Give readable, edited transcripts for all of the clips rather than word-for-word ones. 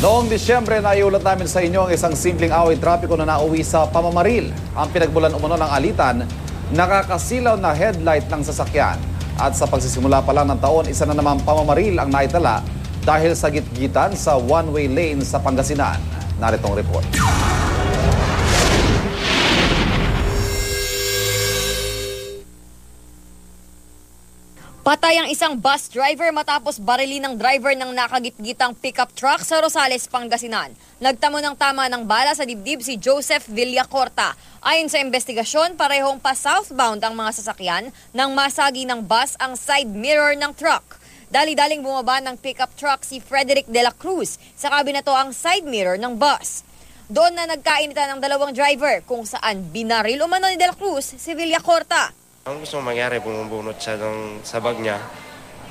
Noong Disyembre, naiulat namin sa inyo ang isang simpleng away trapiko na nauwi sa pamamaril. Ang pinagmulan umano ng alitan, nakakasilaw na headlight ng sasakyan. At sa pagsisimula pa lang ng taon, isa na namang pamamaril ang naitala dahil sa gitgitan sa one-way lane sa Pangasinan. Narito ang report. Patay ang isang bus driver matapos barilin ng driver ng nakagitgitang pickup truck sa Rosales, Pangasinan. Nagtamo ng tama ng bala sa dibdib si Joseph Villacorta. Ayon sa investigasyon, parehong pa southbound ang mga sasakyan nang masagi ng bus ang side mirror ng truck. Dali-daling bumaba ng pickup truck si Frederick de la Cruz sa kabinato ang side mirror ng bus. Doon na nagkainitan ng dalawang driver kung saan binaril umano ni de la Cruz si Villacorta. Ang gusto mong mangyari, bumubunot siya sa bag niya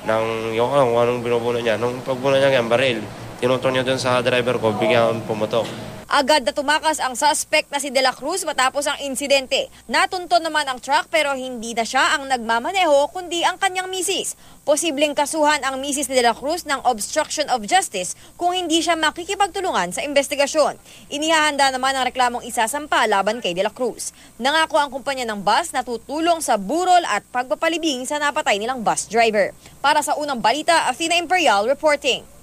ng yung anong binubunot niya. Nung pagbunot niya ng baril, tinutong niya doon sa driver ko, bigyan pumutok. Agad na tumakas ang suspect na si De La Cruz matapos ang insidente. Natunto naman ang truck pero hindi na siya ang nagmamaneho kundi ang kanyang misis. Posibleng kasuhan ang misis ni De La Cruz ng obstruction of justice kung hindi siya makikipagtulungan sa investigasyon. Inihahanda naman ang reklamong isasampa laban kay De La Cruz. Nangako ang kumpanya ng bus na tutulong sa burol at pagpapalibing sa napatay nilang bus driver. Para sa unang balita, Athena Imperial reporting.